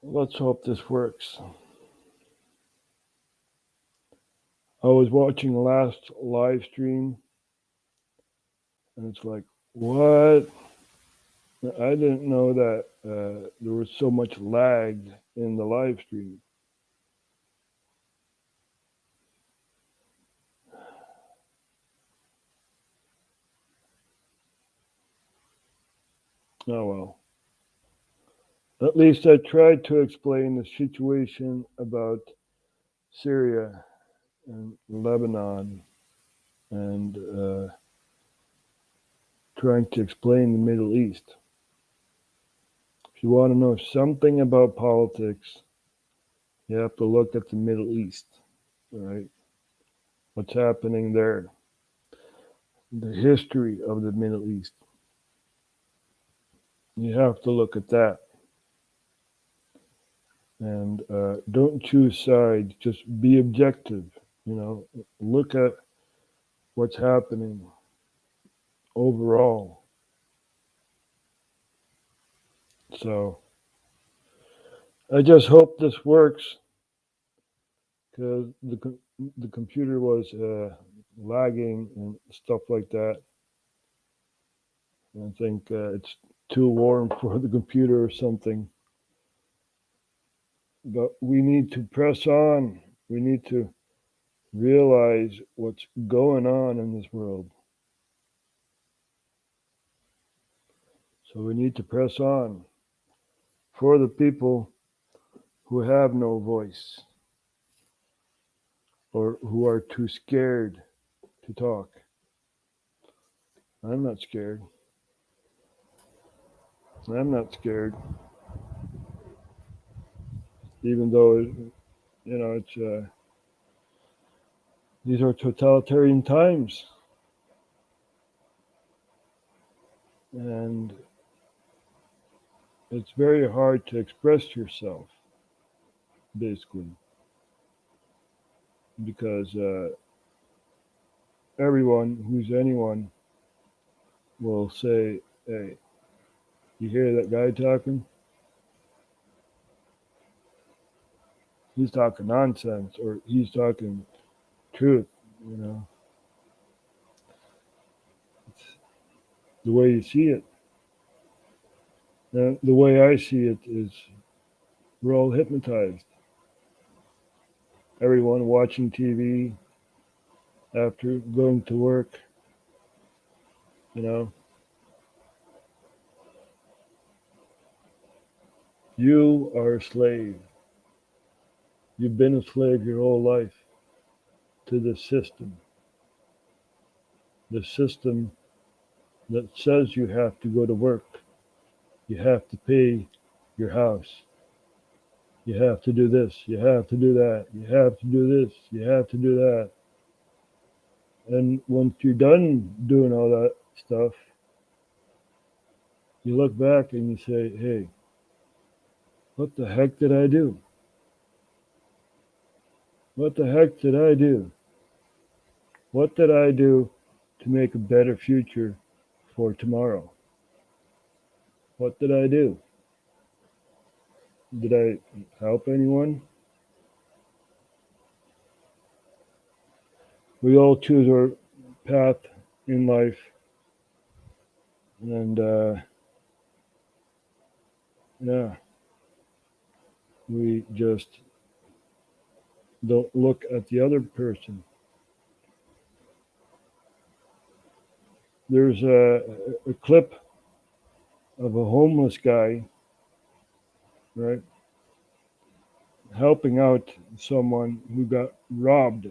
Let's hope this works. I was watching the last live stream, and it's like, what? I didn't know that there was so much lag in the live stream. Oh well. At least I tried to explain the situation about Syria and Lebanon and trying to explain the Middle East. If you want to know something about politics, you have to look at the Middle East, right? What's happening there, the history of the Middle East. You have to look at that. And don't choose sides, just be objective. Look at what's happening overall. So I just hope this works because the computer was lagging and stuff like that. And I think it's too warm for the computer or something. But we need to press on. We need to realize what's going on in this world. So we need to press on for the people who have no voice or who are too scared to talk. I'm not scared. I'm not scared, even though it's these are totalitarian times, and it's very hard to express yourself, basically, because everyone who's anyone will say, "Hey, you hear that guy talking? He's talking nonsense, or he's talking truth." You know, it's the way you see it. The way I see it is we're all hypnotized. Everyone watching TV after going to work, you know, you are a slave. You've been a slave your whole life to the system. The system that says you have to go to work. You have to pay your house. You have to do this. You have to do that. You have to do this. You have to do that. And once you're done doing all that stuff, you look back and you say, hey, what the heck did I do? What the heck did I do? What did I do to make a better future for tomorrow? What did I do? Did I help anyone? We all choose our path in life, and yeah, we just don't look at the other person. There's a clip of a homeless guy, right, helping out someone who got robbed,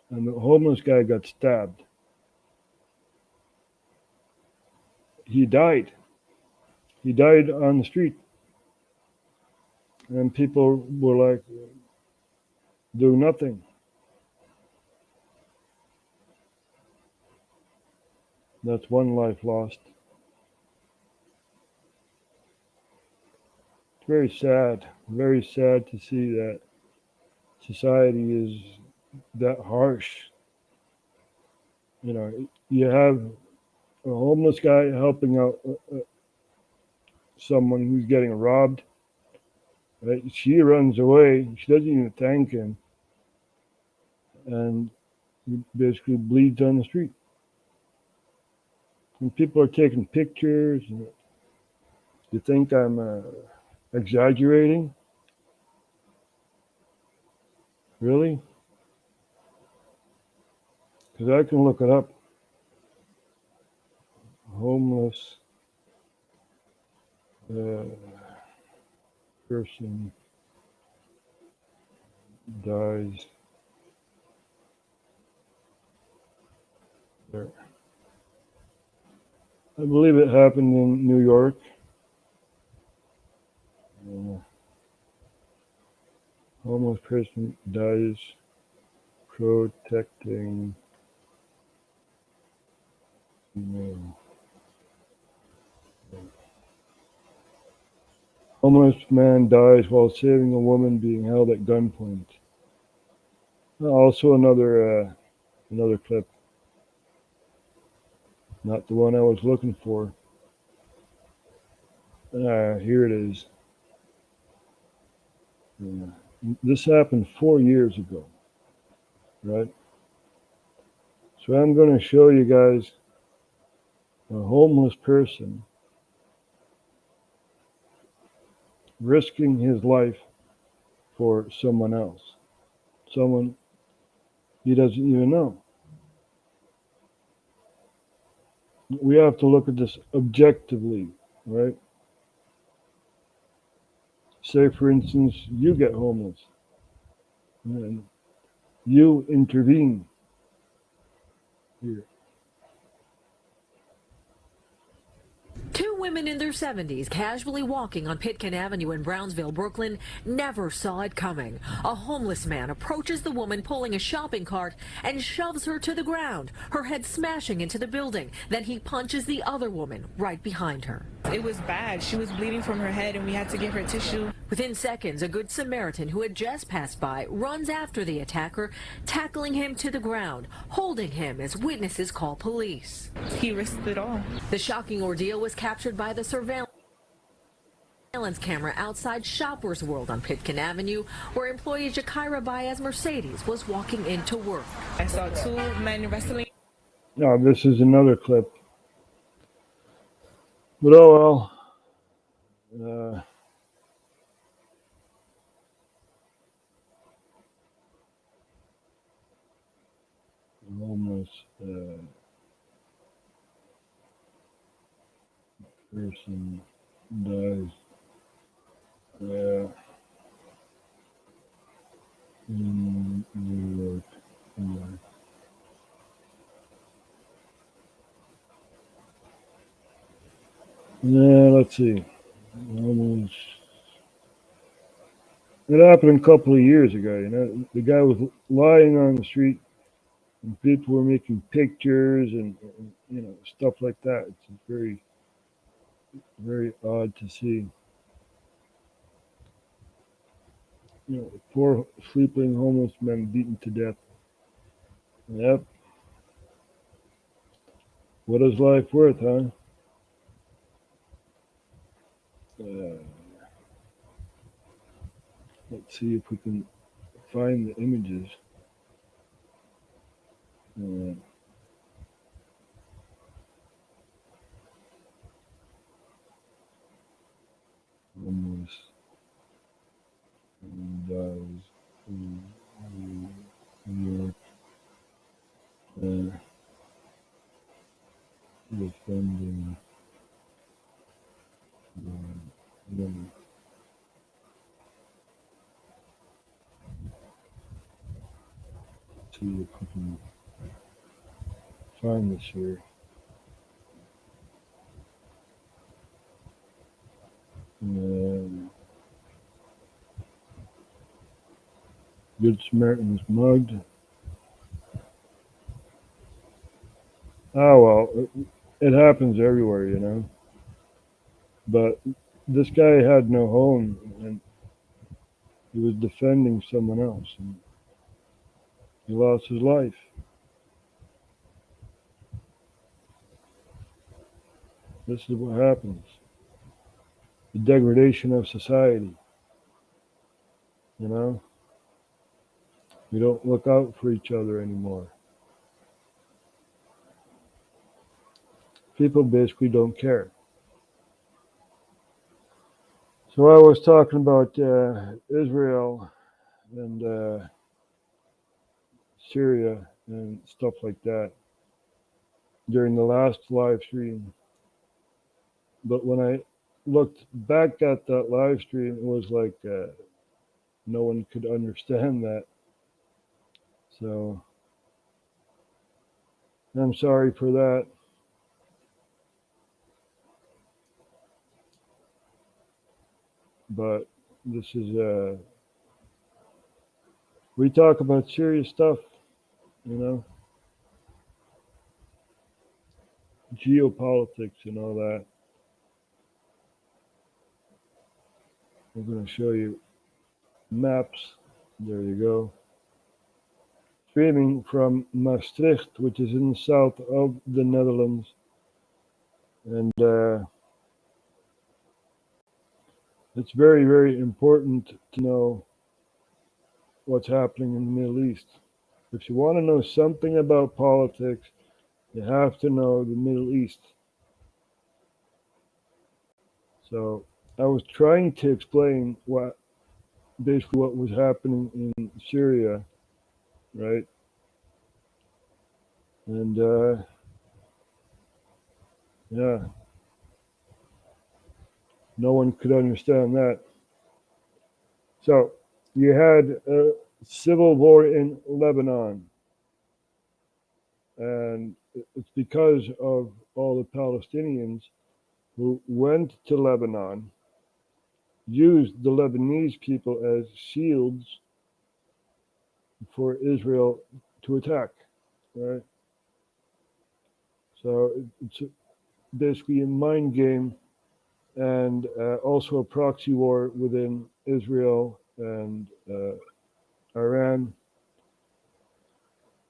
and the homeless guy got stabbed. He died. He died on the street, and people were like, do nothing. That's one life lost. It's very sad to see that society is that harsh. You know, you have a homeless guy helping out someone who's getting robbed. Right? She runs away. She doesn't even thank him, and he basically bleeds on the street. And people are taking pictures. And you think I'm exaggerating? Really? Because I can look it up. Homeless person dies there. I believe it happened in New York. Homeless person dies protecting female. Homeless man dies while saving a woman being held at gunpoint. Also another clip. Not the one I was looking for. Here it is. This happened 4 years ago, right? So I'm going to show you guys a homeless person risking his life for someone else, someone he doesn't even know. We have to look at this objectively, right? Say, for instance, you get homeless and you intervene here. Two women in their 70s casually walking on Pitkin Avenue in Brownsville, Brooklyn, never saw it coming. A homeless man approaches the woman pulling a shopping cart and shoves her to the ground, her head smashing into the building. Then he punches the other woman right behind her. It was bad. She was bleeding from her head and we had to give her tissue. Within seconds, a Good Samaritan who had just passed by runs after the attacker, tackling him to the ground, holding him as witnesses call police. He risked it all. The shocking ordeal was captured by the surveillance camera outside Shoppers World on Pitkin Avenue, where employee Jakira Baez Mercedes was walking into work. I saw two men wrestling. Now, this is another clip. But oh well. Homeless person dies in New York. Let's see. Homeless. It happened a couple of years ago. You know, the guy was lying on the street, and people were making pictures and stuff like that. It's very, very odd to see. Poor sleeping homeless men beaten to death. Yep. What is life worth, huh? Let's see if we can find the images. Homeless dies in New York. Defending women. See if we can find this here. Good Samaritan's mugged. Oh well, it happens everywhere, you know. But this guy had no home, and he was defending someone else, and he lost his life. This is what happens. the degradation of society. You know, we don't look out for each other anymore. People basically don't care. So I was talking about Israel and Syria and stuff like that during the last live stream. But when I looked back at that live stream, it was like no one could understand that. So I'm sorry for that. But this is, we talk about serious stuff, you know, geopolitics and all that. I'm going to show you maps. There you go. Streaming from Maastricht, which is in the south of the Netherlands. And it's very, very important to know what's happening in the Middle East. If you want to know something about politics, you have to know the Middle East. So I was trying to explain basically what was happening in Syria, right? And yeah, no one could understand that. So you had a civil war in Lebanon, and it's because of all the Palestinians who went to Lebanon, used the Lebanese people as shields for Israel to attack, right? So it's basically a mind game and also a proxy war within Israel and Iran,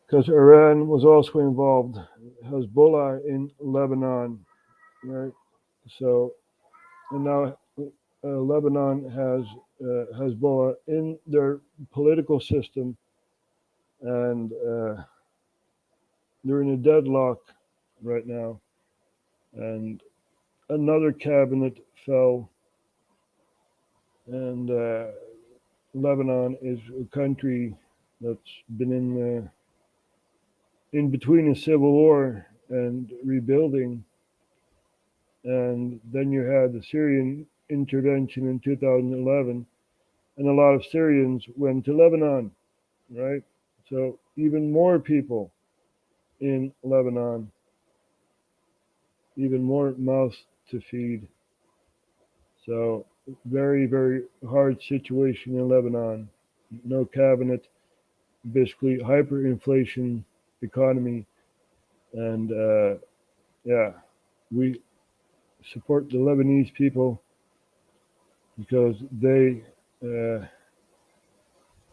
because Iran was also involved, Hezbollah in Lebanon, right? So, and now Lebanon has Hezbollah in their political system, and they're in a deadlock right now. And another cabinet fell, and Lebanon is a country that's been in between a civil war and rebuilding. And then you had the Syrian intervention in 2011, and a lot of Syrians went to Lebanon, right? So even more people in Lebanon, even more mouths to feed. So very, very hard situation in Lebanon. No cabinet, basically hyperinflation economy, and yeah, we support the Lebanese people because they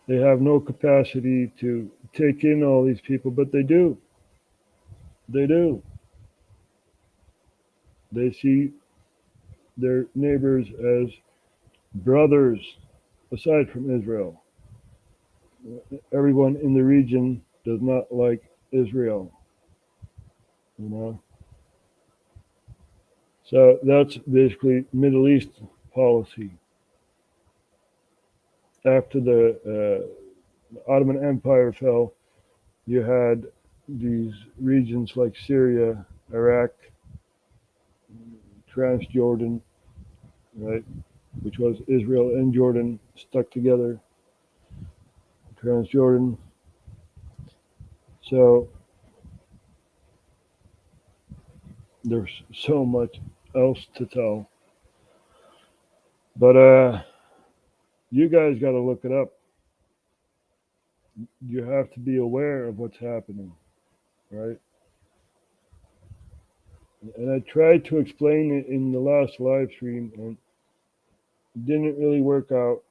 have no capacity to take in all these people, but they do. They do. They see their neighbors as brothers aside from Israel. Everyone in the region does not like Israel, you know. So that's basically Middle East policy. After the Ottoman Empire fell, you had these regions like Syria, Iraq, Transjordan, right, which was Israel and Jordan stuck together, Transjordan. So there's so much else to tell. But you guys got to look it up. You have to be aware of what's happening, right? And I tried to explain it in the last live stream, and it didn't really work out.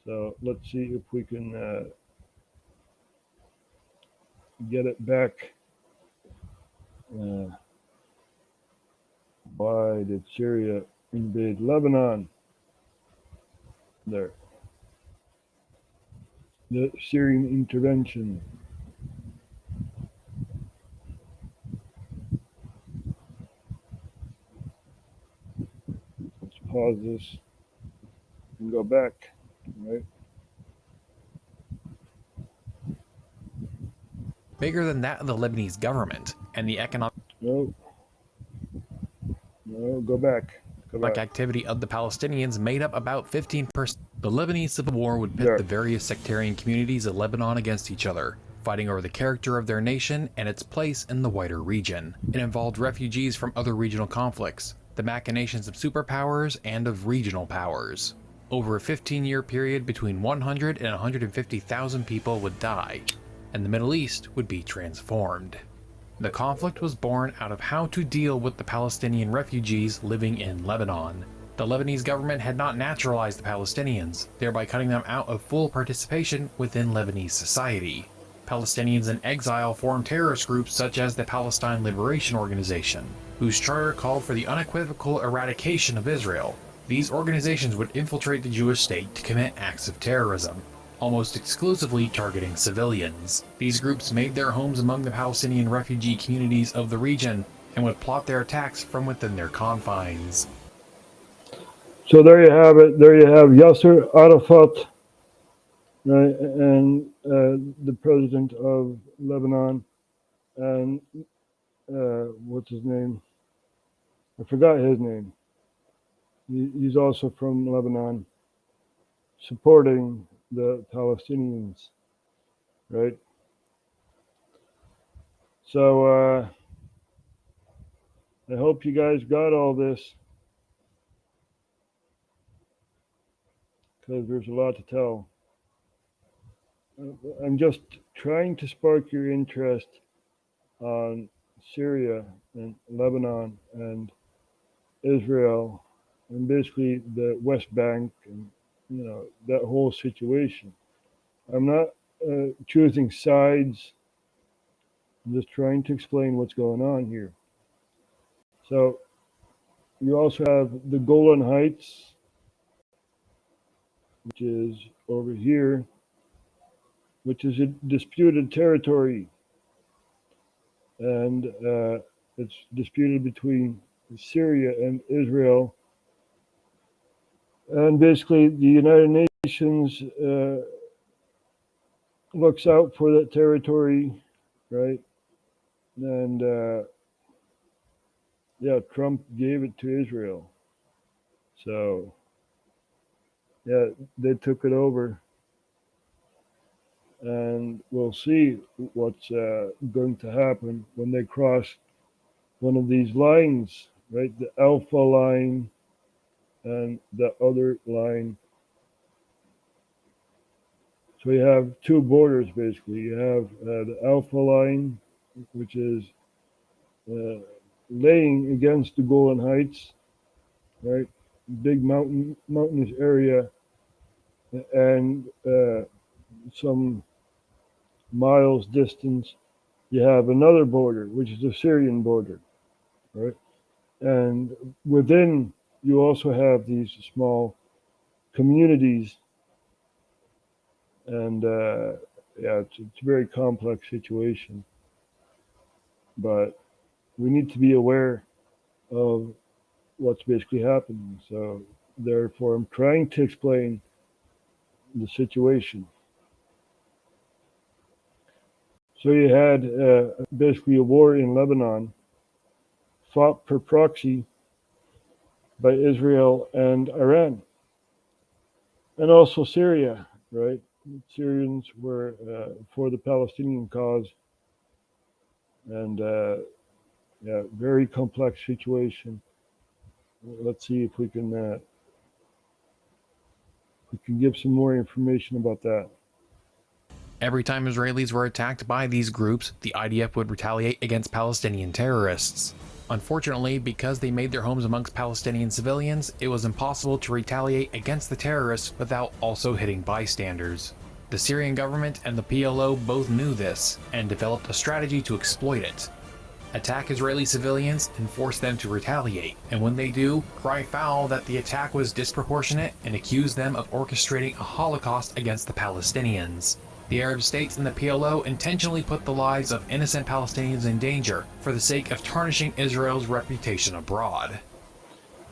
So let's see if we can get it back. Why did Syria invade Lebanon? There. The Syrian intervention. Let's pause this and go back, right? Bigger than that of the Lebanese government, and the economic No, go back. activity of the Palestinians made up about 15%. The Lebanese civil war would pit the various sectarian communities of Lebanon against each other, fighting over the character of their nation and its place in the wider region. It involved refugees from other regional conflicts, the machinations of superpowers and of regional powers. Over a 15-year period, between 100 and 150,000 people would die, and the Middle East would be transformed. The conflict was born out of how to deal with the Palestinian refugees living in Lebanon. The Lebanese government had not naturalized the Palestinians, thereby cutting them out of full participation within Lebanese society. Palestinians in exile formed terrorist groups such as the Palestine Liberation Organization, whose charter called for the unequivocal eradication of Israel. These organizations would infiltrate the Jewish state to commit acts of terrorism, almost exclusively targeting civilians. These groups made their homes among the Palestinian refugee communities of the region and would plot their attacks from within their confines. So there you have it. There you have Yasser Arafat, right, and the president of Lebanon, and what's his name? I forgot his name. He's also from Lebanon, supporting the Palestinians, right? So I hope you guys got all this, because there's a lot to tell. I'm just trying to spark your interest on Syria and Lebanon and Israel and basically the West Bank and that whole situation. I'm not choosing sides. I'm just trying to explain what's going on here. So you also have the Golan Heights, which is over here, which is a disputed territory. And it's disputed between Syria and Israel. And basically, the United Nations looks out for that territory, right? And Trump gave it to Israel. So, they took it over. And we'll see what's going to happen when they cross one of these lines, right? The Alpha line and the other line. So you have two borders, basically. You have the Alpha line, which is laying against the Golan Heights, right? Big mountainous area, and some miles distance, you have another border, which is the Syrian border, right? And within, you also have these small communities, and it's a very complex situation. But we need to be aware of what's basically happening. So therefore, I'm trying to explain the situation. So you had basically a war in Lebanon, fought per proxy by Israel and Iran, and also Syria, right? Syrians were for the Palestinian cause, and very complex situation. Let's see if we can give some more information about that. Every time Israelis were attacked by these groups, the IDF would retaliate against Palestinian terrorists. Unfortunately, because they made their homes amongst Palestinian civilians, it was impossible to retaliate against the terrorists without also hitting bystanders. The Syrian government and the PLO both knew this, and developed a strategy to exploit it. attack Israeli civilians, and force them to retaliate, and when they do, cry foul that the attack was disproportionate and accuse them of orchestrating a Holocaust against the Palestinians. The Arab states and the PLO intentionally put the lives of innocent Palestinians in danger for the sake of tarnishing Israel's reputation abroad.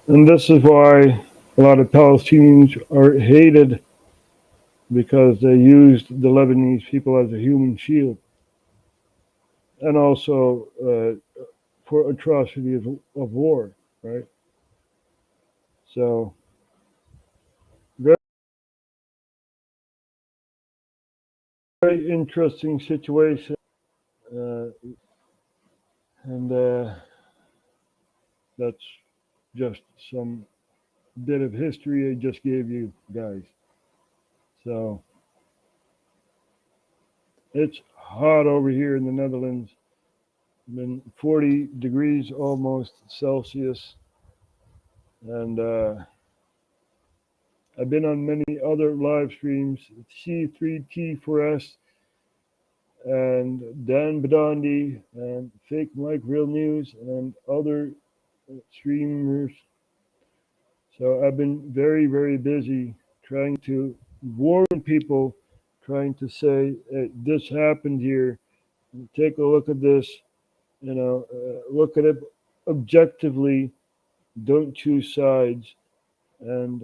And this is why a lot of Palestinians are hated, because they used the Lebanese people as a human shield, and also for atrocities of war, right? So, very, very interesting situation, and that's just some bit of history I just gave you guys. So, it's hot over here in the Netherlands. Been 40 degrees almost Celsius, and I've been on many other live streams, C3T4S and Dan Badandi and Fake Mike Real News and other streamers. So I've been very, very busy trying to warn people, trying to say, hey, this happened here. Take a look at this. Look at it objectively. Don't choose sides, and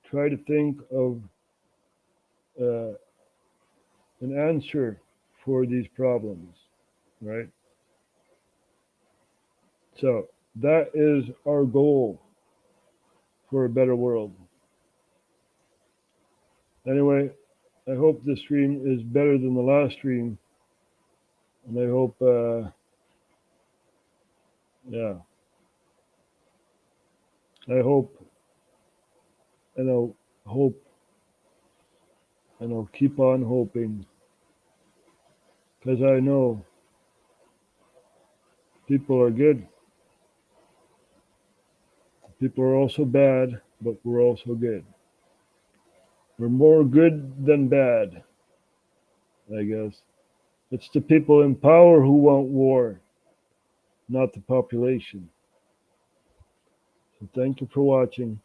try to think of an answer for these problems, right? So that is our goal for a better world. Anyway, I hope this stream is better than the last stream, and I hope, I hope, and I'll hope, and I'll keep on hoping, because I know people are good. People are also bad, but we're also good. We're more good than bad, I guess. It's the people in power who want war, not the population. So thank you for watching,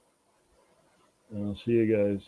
and I'll see you guys.